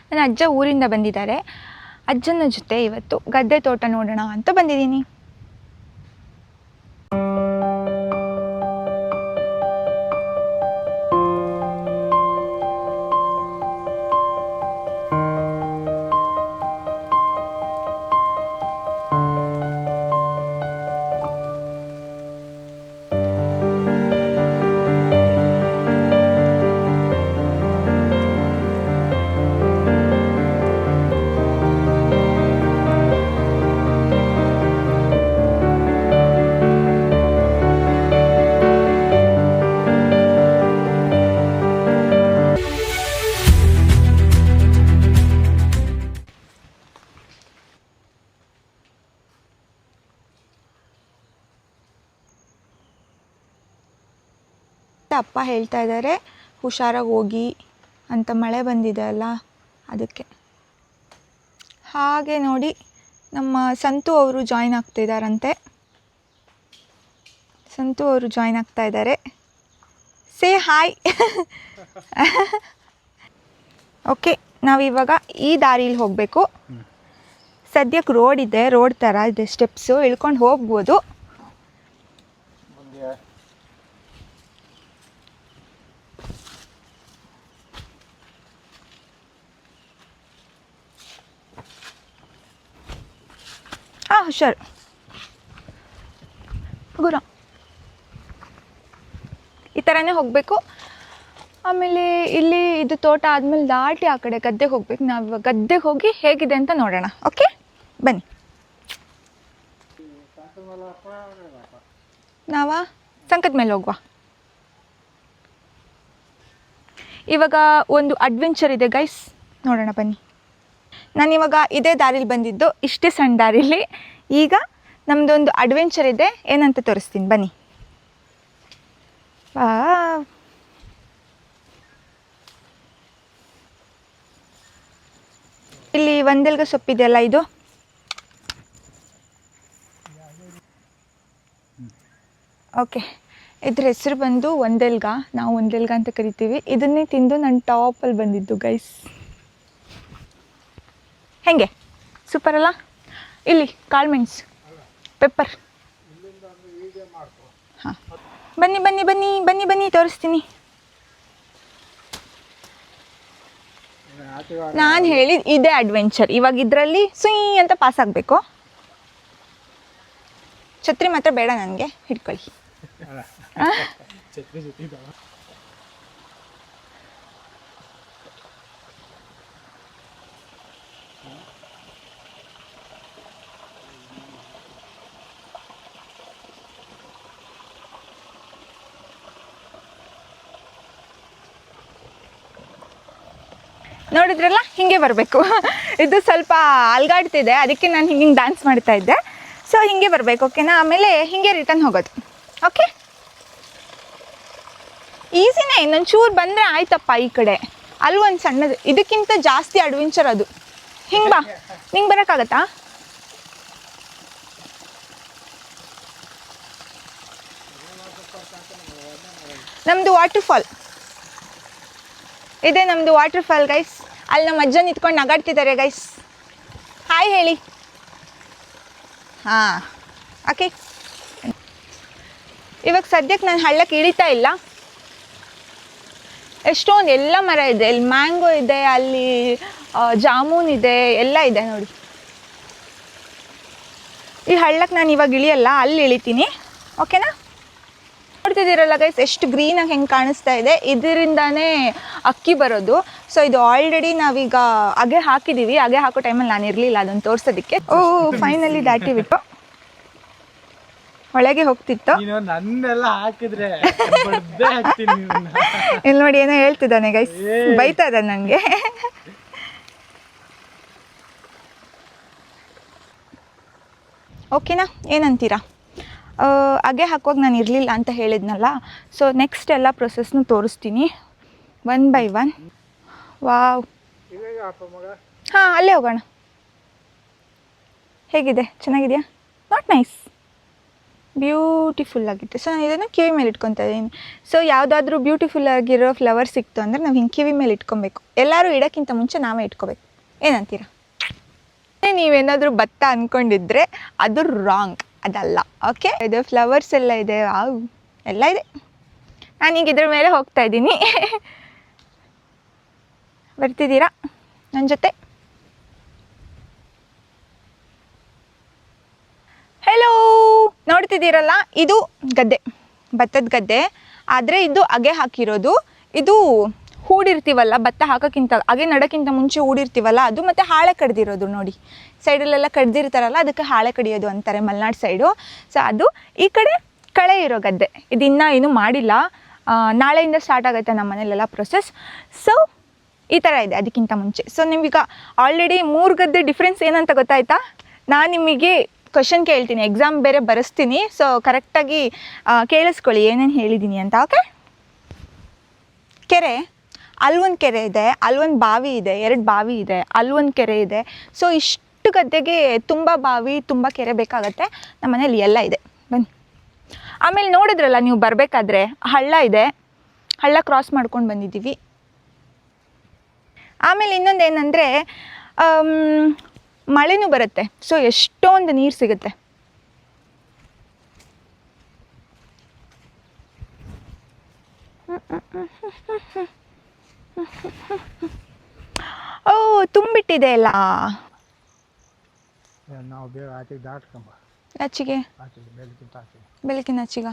ನನ್ನ ಅಜ್ಜ ಊರಿಂದ ಬಂದಿದ್ದಾರೆ. ಅಜ್ಜನ ಜೊತೆ ಇವತ್ತು ಗದ್ದೆ ತೋಟ ನೋಡೋಣ ಅಂತ ಬಂದಿದ್ದೀನಿ. ಅಪ್ಪ ಹೇಳ್ತಾ ಇದ್ದಾರೆ ಹುಷಾರಾಗಿ ಹೋಗಿ ಅಂತ, ಮಳೆ ಬಂದಿದೆ ಅಲ್ಲ ಅದಕ್ಕೆ. ಹಾಗೆ ನೋಡಿ ನಮ್ಮ ಸಂತು ಅವರು ಜಾಯ್ನ್ ಆಗ್ತಿದ್ದಾರಂತೆ. ಸಂತು ಅವರು ಜಾಯ್ನ್ ಆಗ್ತಾ ಇದ್ದಾರೆ. Say hi. ಓಕೆ, ನಾವಿವಾಗ ಈ ದಾರಿಲಿ ಹೋಗಬೇಕು. ಸದ್ಯಕ್ಕೆ ರೋಡ್ ಇದೆ, ರೋಡ್ ಥರ ಇದೆ, ಸ್ಟೆಪ್ಸು ಇಳ್ಕೊಂಡು ಹೋಗ್ಬೋದು. ಹಾಂ, ಹುಷಾರು ಗುರ. ಈ ಥರನೇ ಹೋಗಬೇಕು. ಆಮೇಲೆ ಇಲ್ಲಿ ಇದು ತೋಟ ಆದಮೇಲೆ ದಾಟಿ ಆ ಕಡೆ ಗದ್ದೆಗೆ ಹೋಗ್ಬೇಕು. ನಾವು ಗದ್ದೆಗೆ ಹೋಗಿ ಹೇಗಿದೆ ಅಂತ ನೋಡೋಣ. ಓಕೆ, ಬನ್ನಿ. ನಾವಾ ಸಂಕದ ಮೇಲೆ ಹೋಗುವ. ಇವಾಗ ಒಂದು ಅಡ್ವೆಂಚರ್ ಇದೆ ಗೈಸ್, ನೋಡೋಣ ಬನ್ನಿ. ನಾನಿವಾಗ ಇದೇ ದಾರಿಲಿ ಬಂದಿದ್ದು, ಇಷ್ಟೇ ಸಣ್ಣ ದಾರಿಲಿ. ಈಗ ನಮ್ಮದೊಂದು ಅಡ್ವೆಂಚರ್ ಇದೆ, ಏನಂತ ತೋರಿಸ್ತೀನಿ ಬನ್ನಿ. ಇಲ್ಲಿ ಒಂದೆಲ್ಗ ಸೊಪ್ಪಿದೆಯಲ್ಲ, ಇದು ಓಕೆ, ಇದ್ರ ಹೆಸರು ಬಂದು ಒಂದೆಲ್ಗ. ನಾವು ಒಂದೆಲ್ಗ ಅಂತ ಕರಿತೀವಿ. ಇದನ್ನೇ ತಿಂದು ನಾನು ಟಾಪಲ್ಲಿ ಬಂದಿದ್ದು ಗೈಸ್. ಹೆಂಗೆ ಸೂಪರ್ ಅಲ್ಲ? ಇಲ್ಲಿ ಕಾಳುಮೆಣಸು, ಪೆಪ್ಪರ್. ಹಾಂ, ಬನ್ನಿ ಬನ್ನಿ ಬನ್ನಿ ಬನ್ನಿ ಬನ್ನಿ ತೋರಿಸ್ತೀನಿ. ನಾನು ಹೇಳಿದ ಇದೇ ಅಡ್ವೆಂಚರ್. ಇವಾಗ ಇದರಲ್ಲಿ ಸುಯ್ ಅಂತ ಪಾಸ್ ಆಗಬೇಕು. ಛತ್ರಿ ಮಾತ್ರ ಬೇಡ ನನಗೆ, ಹಿಡ್ಕೊಳ್ಳಿ. ನೋಡಿದ್ರಲ್ಲ, ಹಿಂಗೆ ಬರಬೇಕು. ಇದು ಸ್ವಲ್ಪ ಅಲ್ಗಾಡ್ತಿದೆ, ಅದಕ್ಕೆ ನಾನು ಹಿಂಗೆ ಡ್ಯಾನ್ಸ್ ಮಾಡ್ತಾ ಇದ್ದೆ. ಸೊ ಹಿಂಗೆ ಬರಬೇಕು, ಓಕೆನಾ? ಆಮೇಲೆ ಹಿಂಗೆ ರಿಟರ್ನ್ ಹೋಗೋದು. ಓಕೆ, ಈಸಿನೇ. ಇನ್ನೊಂದು ಚೂರು ಬಂದರೆ ಆಯ್ತಪ್ಪ. ಈ ಕಡೆ ಅಲ್ಲಿ ಒಂದು ಸಣ್ಣದು, ಇದಕ್ಕಿಂತ ಜಾಸ್ತಿ ಅಡ್ವೆಂಚರ್ ಅದು. ಹಿಂಗೆ ಬಾ, ನಿಂಗೆ ಬರೋಕ್ಕಾಗತ್ತಾ? ನಮ್ಮದು ವಾಟರ್ ಫಾಲ್ ಇದೆ, ನಮ್ಮದು ವಾಟರ್ ಫಾಲ್ ಗೈಸ್. ಅಲ್ಲಿ ನಮ್ಮ ಅಜ್ಜ ನಿಂತ್ಕೊಂಡು ನಗಾಡ್ತಿದ್ದಾರೆ ಗೈಸ್. ಹಾಯ್ ಹೇಳಿ. ಹಾಂ, ಓಕೆ. ಇವಾಗ ಸದ್ಯಕ್ಕೆ ನಾನು ಹಳ್ಳಕ್ಕೆ ಇಳಿತಾ ಇಲ್ಲ. ಎಷ್ಟೊಂದು ಎಲ್ಲ ಮರ ಇದೆ. ಇಲ್ಲಿ ಮ್ಯಾಂಗೋ ಇದೆ, ಅಲ್ಲಿ ಜಾಮೂನ್ ಇದೆ, ಎಲ್ಲ ಇದೆ ನೋಡಿ. ಈ ಹಳ್ಳಕ್ಕೆ ನಾನು ಇವಾಗ ಇಳಿಯಲ್ಲ, ಅಲ್ಲಿ ಇಳಿತೀನಿ. ಓಕೆನಾ? ನೋಡ್ತಿದ್ದೀರಲ್ಲ ಗೈಸ್, ಎಷ್ಟು ಗ್ರೀನಾಗಿ ಹೆಂಗೆ ಕಾಣಿಸ್ತಾ ಇದೆ. ಇದರಿಂದಾನೇ ಅಕ್ಕಿ ಬರೋದು. ಸೊ ಇದು ಆಲ್ರೆಡಿ ನಾವೀಗ ಅಗೆ ಹಾಕಿದ್ದೀವಿ. ಅಗೆ ಹಾಕೋ ಟೈಮಲ್ಲಿ ನಾನು ಇರಲಿಲ್ಲ ಅದನ್ನು ತೋರಿಸೋದಕ್ಕೆ. ಓ, ಫೈನಲಿ ದಾಟಿ ಬಿಟ್ಟು ಒಳಗೆ ಹೋಗ್ತಿತ್ತು. ಇಲ್ಲಿ ನೋಡಿ, ಏನೋ ಹೇಳ್ತಿದ್ದಾನೆ ಗೈಸ್, ಬೈತಾ ಇದ್ದಾನೆ ನನಗೆ. ಓಕೆನಾ? ಏನಂತೀರಾ? ಅಗೆ ಹಾಕುವಾಗ ನಾನು ಇರಲಿಲ್ಲ ಅಂತ ಹೇಳಿದ್ನಲ್ಲ. ಸೊ ನೆಕ್ಸ್ಟ್ ಎಲ್ಲ ಪ್ರೊಸೆಸ್ನು ತೋರಿಸ್ತೀನಿ ಒನ್ ಬೈ ಒನ್. ವಾವ್, ಹಾಂ, ಅಲ್ಲೇ ಹೋಗೋಣ. ಹೇಗಿದೆ? ಚೆನ್ನಾಗಿದೆಯಾ? Not nice. ಬ್ಯೂಟಿಫುಲ್ ಆಗಿದೆ. ಸೊ ನಾನು ಇದನ್ನು ಕಿವಿ ಮೇಲೆ ಇಟ್ಕೊತಾ ಇದ್ದೀನಿ. ಸೊ ಯಾವುದಾದ್ರೂ ಬ್ಯೂಟಿಫುಲ್ ಆಗಿರೋ ಫ್ಲವರ್ ಸಿಕ್ತು ಅಂದರೆ ನಾವು ಹಿಂಗೆ ಕಿವಿ ಮೇಲೆ ಇಟ್ಕೊಬೇಕು. ಎಲ್ಲರೂ ಇಡೋಕ್ಕಿಂತ ಮುಂಚೆ ನಾವೇ ಇಟ್ಕೋಬೇಕು. ಏನಂತೀರ? ನೀವೇನಾದರೂ ಭತ್ತ ಅಂದ್ಕೊಂಡಿದ್ರೆ ಅದು ರಾಂಗ್, ಅದಲ್ಲ. ಓಕೆ, ಇದು ಫ್ಲವರ್ಸ್ ಎಲ್ಲ ಇದೆ, ಎಲ್ಲ ಇದೆ. ನಾನೀಗ ಇದ್ರ ಮೇಲೆ ಹೋಗ್ತಾ ಇದ್ದೀನಿ. ಬರ್ತಿದ್ದೀರಾ ನನ್ನ ಜೊತೆ? ಹೆಲೋ, ನೋಡ್ತಿದ್ದೀರಲ್ಲ, ಇದು ಗದ್ದೆ, ಭತ್ತದ ಗದ್ದೆ. ಆದರೆ ಇದು ಅಗೆ ಹಾಕಿರೋದು. ಇದು ಹೂಡಿರ್ತೀವಲ್ಲ, ಭತ್ತ ಹಾಕೋಕ್ಕಿಂತ ಅಗೆ ನಡೋಕ್ಕಿಂತ ಮುಂಚೆ ಹೂಡಿರ್ತೀವಲ್ಲ ಅದು, ಮತ್ತು ಹಾಳೆ ಕಡ್ದಿರೋದು ನೋಡಿ. ಸೈಡಲ್ಲೆಲ್ಲ ಕಡ್ದಿರ್ತಾರಲ್ಲ, ಅದಕ್ಕೆ ಹಾಳೆ ಕಡಿಯೋದು ಅಂತಾರೆ ಮಲೆನಾಡು ಸೈಡು. ಸೊ ಅದು ಈ ಕಡೆ ಕಳೆ ಇರೋ ಗದ್ದೆ. ಇದು ಇನ್ನೂ ಏನೂ ಮಾಡಿಲ್ಲ, ನಾಳೆಯಿಂದ ಸ್ಟಾರ್ಟ್ ಆಗುತ್ತೆ ನಮ್ಮ ಮನೇಲೆಲ್ಲ ಪ್ರೊಸೆಸ್. ಸೊ ಈ ಥರ ಇದೆ ಅದಕ್ಕಿಂತ ಮುಂಚೆ. ಸೊ ನೀವೀಗ ಆಲ್ರೆಡಿ 3 ಗದ್ದೆ ಡಿಫ್ರೆನ್ಸ್ ಏನಂತ ಗೊತ್ತಾಯ್ತಾ? ನಾನು ನಿಮಗೆ ಕ್ವಶನ್ ಕೇಳ್ತೀನಿ, ಎಕ್ಸಾಮ್ ಬೇರೆ ಬರೆಸ್ತೀನಿ. ಸೊ ಕರೆಕ್ಟಾಗಿ ಕೇಳಿಸ್ಕೊಳ್ಳಿ ಏನೇನು ಹೇಳಿದ್ದೀನಿ ಅಂತ. ಓಕೆ, ಕೆರೆ, ಅಲ್ಲೊಂದು ಕೆರೆ ಇದೆ, ಅಲ್ಲೊಂದು ಬಾವಿ ಇದೆ, 2 ಬಾವಿ ಇದೆ, ಅಲ್ಲೊಂದು ಕೆರೆ ಇದೆ. ಸೊ ಇಷ್ಟು ಗದ್ದೆಗೆ ತುಂಬ ಬಾವಿ, ತುಂಬ ಕೆರೆ ಬೇಕಾಗತ್ತೆ. ನಮ್ಮ ಮನೇಲಿ ಎಲ್ಲ ಇದೆ, ಬನ್ನಿ. ಆಮೇಲೆ ನೋಡಿದ್ರಲ್ಲ ನೀವು ಬರಬೇಕಾದ್ರೆ ಹಳ್ಳ ಇದೆ, ಹಳ್ಳ ಕ್ರಾಸ್ ಮಾಡ್ಕೊಂಡು ಬಂದಿದ್ದೀವಿ. ಆಮೇಲೆ ಇನ್ನೊಂದು ಏನಂದರೆ ಮಳೆನೂ ಬರುತ್ತೆ. ಸೊ ಎಷ್ಟೊಂದು ನೀರು ಸಿಗುತ್ತೆ. ಓ, ತುಂಬಿಟ್ಟಿದೆ ಎಲ್ಲ. ನಾವು ಬೇಗ ಆಚೆಗೆ ದಾಟ್ಕೊಂಬ. ಆಚೆಗೆ? ಬೆಳಕಿನ ಆಚೆಗ?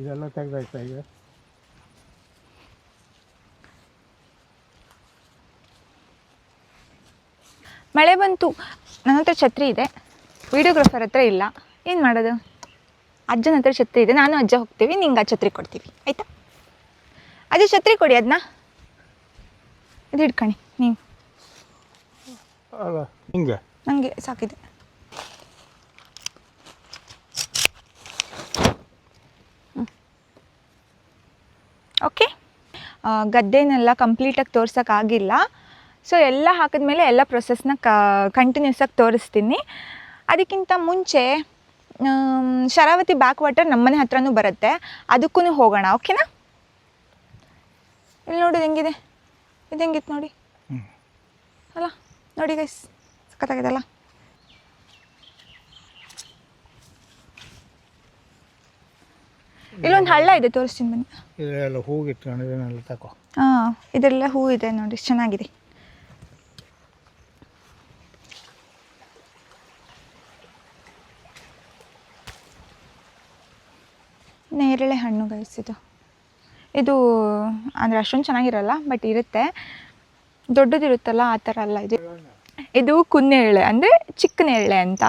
ಇದೆಲ್ಲ ತೆಗ್ದಾಯ್ತಾ ಈಗ? ಮಳೆ ಬಂತು. ನನ್ನ ಹತ್ರ ಛತ್ರಿ ಇದೆ, ವೀಡಿಯೋಗ್ರಾಫರ್ ಹತ್ರ ಇಲ್ಲ. ಏನು ಮಾಡೋದು? ಅಜ್ಜನ ಹತ್ರ ಛತ್ರಿ ಇದೆ, ನಾನು ಅಜ್ಜ ಹೋಗ್ತೀವಿ, ನಿಂಗೆ ಆ ಛತ್ರಿ ಕೊಡ್ತೀವಿ, ಆಯಿತಾ? ಅದೇ ಛತ್ರಿ ಕೊಡಿ, ಅದನ್ನ ಇದು ಹಿಡ್ಕಣಿ ನೀವು. ಹಿಂಗೆ ನನಗೆ ಸಾಕಿದೆ. ಓಕೆ, ಗದ್ದೆನೆಲ್ಲ ಕಂಪ್ಲೀಟಾಗಿ ತೋರ್ಸೋಕ್ಕಾಗಿಲ್ಲ. ಸೊ ಎಲ್ಲ ಹಾಕಿದ್ಮೇಲೆ ಎಲ್ಲ ಪ್ರೊಸೆಸ್ನ ಕಂಟಿನ್ಯೂಸ್ ಆಗಿ ತೋರಿಸ್ತೀನಿ. ಅದಕ್ಕಿಂತ ಮುಂಚೆ ಶರಾವತಿ ಬ್ಯಾಕ್ ವಾಟರ್ ನಮ್ಮನೆ ಹತ್ರನೂ ಬರುತ್ತೆ, ಅದಕ್ಕೂ ಹೋಗೋಣ. ಓಕೆನಾ? ಇಲ್ಲಿ ನೋಡಿ ಹೆಂಗಿದೆ, ಇದು ಹೆಂಗಿತ್ತು ನೋಡಿ ಅಲ್ಲ, ನೋಡಿ ಗೈಸ್, ಸಖತ್ತಾಗಿದೆಲ್ಲ. ಇಲ್ಲೊಂದು ಹಳ್ಳ ಇದೆ, ತೋರಿಸ್ತೀನಿ ಬನ್ನಿ. ಇದೆಲ್ಲ ಹೂಗಿಟ್ಕೊಂಡಿದ್ದೇನೆಲ್ಲ ತಗೋ. ಹಾಂ, ಇದೆಲ್ಲ ಹೂ ಇದೆ ನೋಡಿ, ಚೆನ್ನಾಗಿದೆ. ನೇರಳೆ ಹಣ್ಣು ಗೈಸ್, ಇದು ಅಂದರೆ ಅಷ್ಟೊಂದು ಚೆನ್ನಾಗಿರಲ್ಲ, ಬಟ್ ಇರುತ್ತೆ. ದೊಡ್ಡದಿರುತ್ತಲ್ಲ ಆ ಥರ ಅಲ್ಲ ಇದು. ಇದು ಕುನ್ನೇರಳೆ, ಅಂದರೆ ಚಿಕ್ಕ ನೇರಳೆ ಅಂತ,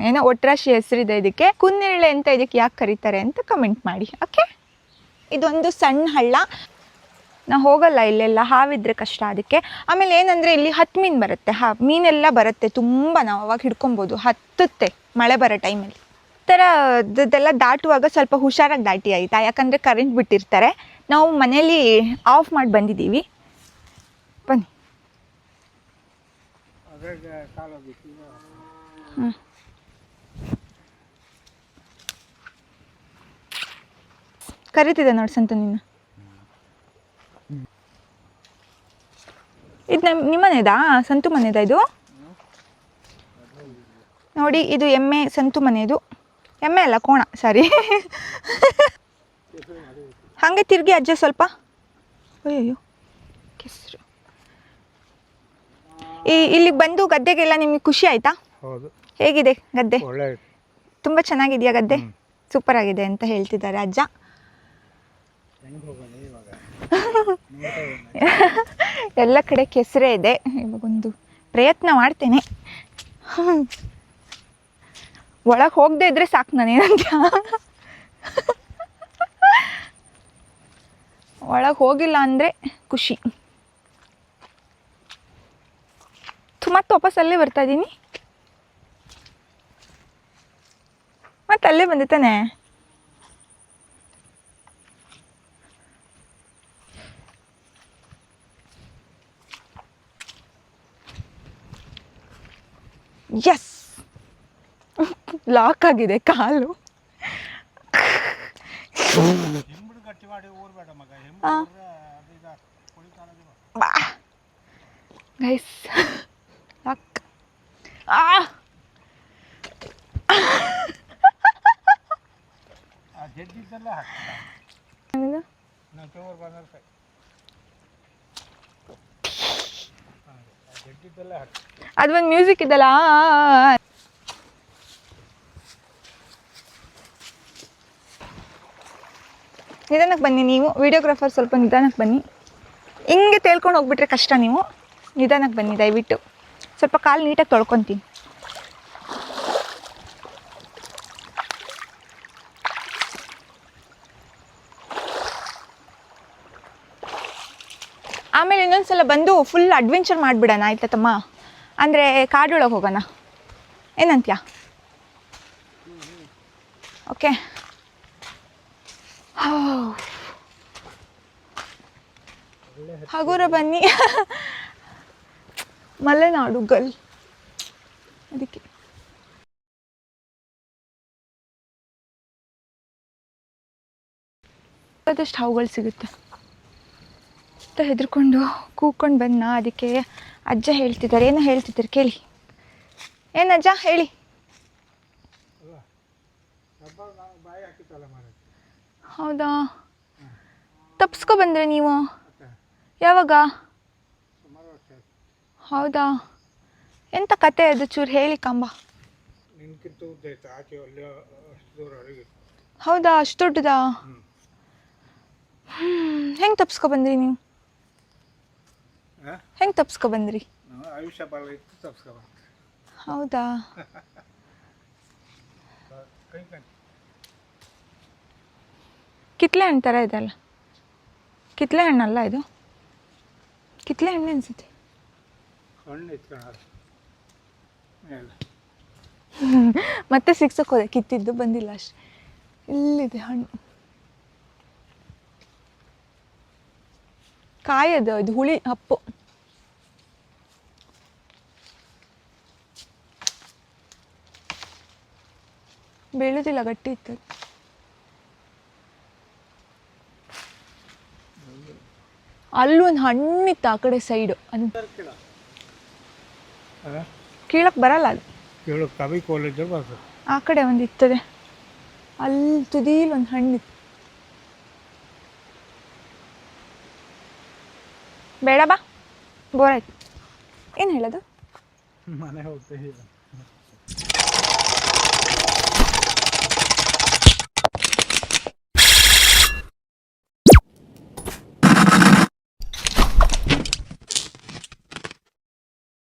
ಏನೋ ಒಟ್ರಾಶಿ ಹೆಸರಿದೆ ಇದಕ್ಕೆ. ಕುನ್ನೇರಳೆ ಅಂತ ಇದಕ್ಕೆ ಯಾಕೆ ಕರೀತಾರೆ ಅಂತ ಕಮೆಂಟ್ ಮಾಡಿ. ಓಕೆ, ಇದೊಂದು ಸಣ್ಣ ಹಳ್ಳ. ನಾವು ಹೋಗಲ್ಲ ಇಲ್ಲೆಲ್ಲ, ಹಾವಿದ್ರೆ ಕಷ್ಟ ಅದಕ್ಕೆ. ಆಮೇಲೆ ಏನಂದರೆ ಇಲ್ಲಿ 10 ಮೀನು ಬರುತ್ತೆ, ಮೀನೆಲ್ಲ ಬರುತ್ತೆ ತುಂಬ. ನಾವು ಅವಾಗ ಹಿಡ್ಕೊಬೋದು, ಹತ್ತುತ್ತೆ ಮಳೆ ಬರೋ ಟೈಮಲ್ಲಿ. ಈ ಥರ ಅದೆಲ್ಲ ದಾಟುವಾಗ ಸ್ವಲ್ಪ ಹುಷಾರಾಗಿ ದಾಟಿ ಆಯಿತಾ, ಯಾಕಂದರೆ ಕರೆಂಟ್ ಬಿಟ್ಟಿರ್ತಾರೆ. ನಾವು ಮನೇಲಿ ಆಫ್ ಮಾಡಿ ಬಂದಿದ್ದೀವಿ. ಬನ್ನಿ. ಕರೀತಿದೆ ನೋಡಿ ಸಂತು ನಿನ್ನ. ಇದು ನಿಮ್ಮನೇದಾ? ಸಂತು ಮನೆದಾ ಇದು? ನೋಡಿ, ಇದು ಎಮ್ಮೆ, ಸಂತು ಮನೆಯದು. ಎಮ್ಮೆ ಅಲ್ಲ, ಕೋಣ, ಸಾರಿ. ಹಾಗೆ ತಿರುಗಿ ಅಜ್ಜ ಸ್ವಲ್ಪ. ಅಯ್ಯೋ ಕೆಸರು. ಇಲ್ಲಿಗೆ ಬಂದು ಗದ್ದೆಗೆಲ್ಲ ನಿಮಗೆ ಖುಷಿ ಆಯಿತಾ? ಹೌದು. ಹೇಗಿದೆ ಗದ್ದೆ? ಒಳ್ಳೆ, ತುಂಬ ಚೆನ್ನಾಗಿದೆಯಾ ಗದ್ದೆ? ಸೂಪರ್ ಆಗಿದೆ ಅಂತ ಹೇಳ್ತಿದ್ದಾರೆ ಅಜ್ಜ. ಎಲ್ಲ ಕಡೆ ಕೆಸರೇ ಇದೆ. ಇವಾಗೊಂದು ಪ್ರಯತ್ನ ಮಾಡ್ತೇನೆ. ಒಳಗೆ ಹೋಗದೆ ಇದ್ರೆ ಸಾಕು, ನಾನೇನಂತ. ಒಳಗೆ ಹೋಗಿಲ್ಲ ಅಂದರೆ ಖುಷಿ. ಮತ್ತೆ ವಾಪಸ್ ಅಲ್ಲೇ ಬರ್ತಾ ಇದ್ದೀನಿ. ಮತ್ತೆ ಅಲ್ಲೇ ಬಂದಿತ್ತಾನೆ. ಎಸ್ ಲಾಕ್ ಆಗಿದೆ ಕಾಲು. ಹಿಂಬುಡು ಗಟ್ಟಿ ಮಾಡಿ ಊರ್ಬೇಡ ಮಗ. ಬಾ ಗೈಸ್ ಲಾಕ್. ಜಡ್ಡಿದ್ದೆಲ್ಲ ಹಾಕ್ತಾ ನಾವು ಚೋರ್ ಬಂದ್ರೆ ಸರಿ. ಜಡ್ಡಿದ್ದೆಲ್ಲ ಹಾಕ್ತಾ ಅದು ಒಂದು ಮ್ಯೂಸಿಕ್ ಇದಲ್ಲ. ನಿಧಾನಕ್ಕೆ ಬನ್ನಿ ನೀವು ವಿಡಿಯೋಗ್ರಾಫರ್, ಸ್ವಲ್ಪ ನಿಧಾನಕ್ಕೆ ಬನ್ನಿ. ಹಿಂಗೆ ತೇಳ್ಕೊಂಡು ಹೋಗ್ಬಿಟ್ರೆ ಕಷ್ಟ. ನೀವು ನಿಧಾನಕ್ಕೆ ಬನ್ನಿ ದಯವಿಟ್ಟು. ಸ್ವಲ್ಪ ಕಾಲು ನೀಟಾಗಿ ತೊಳ್ಕೊತೀನಿ. ಆಮೇಲೆ ಇನ್ನೊಂದ್ಸಲ ಬಂದು ಫುಲ್ ಅಡ್ವೆಂಚರ್ ಮಾಡಿಬಿಡೋಣ ಆಯ್ತಾ ತಮ್ಮ? ಅಂದರೆ ಕಾಡೊಳಗೆ ಹೋಗೋಣ, ಏನಂತ್ಯಾ? ಓಕೆ. ಹಗುರ ಬನ್ನಿ. ಮಲೆನಾಡು ಗಲ್ ಅದಕ್ಕೆ. ಅದಷ್ಟು ಹಾವುಗಳು ಸಿಗುತ್ತೆ ಅಂತ ಹೆದರ್ಕೊಂಡು ಕೂಗ್ಕೊಂಡು ಬಂದ. ಅದಕ್ಕೆ ಅಜ್ಜ ಹೇಳ್ತಿದ್ದಾರೆ, ಏನೋ ಹೇಳ್ತಿದ್ದಾರೆ ಕೇಳಿ. ಏನಜ್ಜ ಹೇಳಿ. ಹೌದಾ, ತಪ್ಪಿಸ್ಕೊ ಬಂದ್ರೆ ನೀವು ಯಾವಾಗ? ಹೌದಾ, ಎಂಥ ಕತೆ ಅದು ಚೂರು ಹೇಳಿ ಕಂಬ. ಹೌದಾ, ಅಷ್ಟು ದೊಡ್ಡದಾ? ಹೆಂಗೆ ತಪ್ಪಿಸ್ಕೊ ಬಂದ್ರಿ ನೀವು? ಹೆಂಗೆ ತಪ್ಪಿಸ್ಕೊ ಬಂದ್ರಿ? ಆಯುಷ್ಯ ಬಲ ಇತ್ತು ತಪ್ಪಿಸ್ಕೊ. ಹೌದಾ, ಕಿತ್ಲೆ ಹಣ್ಣು ಥರ ಇದೆಲ್ಲ. ಕಿತ್ಲೆ ಹಣ್ಣಲ್ಲ ಇದು, ಕಿತ್ಲೆ ಹಣ್ಣು ಅನಿಸುತ್ತೆ. ಮತ್ತೆ ಸಿಕ್ಸಕ್ಕೆ ಹೋದೆ, ಕಿತ್ತಿದ್ದು ಬಂದಿಲ್ಲ ಅಷ್ಟೆ. ಇಲ್ಲಿದೆ ಹಣ್ಣು, ಕಾಯದು, ಇದು ಹುಳಿ ಹಪ್ಪು. ಬೀಳುದಿಲ್ಲ, ಗಟ್ಟಿ ಇತ್ತು. ಅಲ್ಲೊಂದು ಹಣ್ಣಿತ್ತು ಆ ಕಡೆ ಸೈಡು, ಅದು ಕೀಳಕ್ಕೆ ಬರಲ್ಲ. ಅದು ಕೇಳಕ್ಕೆ ಕವಿ ಕಾಲೇಜಲ್ಲಿ ಬರ್ತದೆ. ಆ ಕಡೆ ಒಂದು ಇರ್ತದೆ, ಅಲ್ಲಿ ತುದೀಲಿ ಒಂದು ಹಣ್ಣಿತ್ತು. ಬೇಡ ಬಾ, ಬೋರ್ ಆಯ್ತು. ಏನು ಹೇಳೋದು? ಮನೆ ಹೋಗ್ತಾ ಇಲ್ಲ.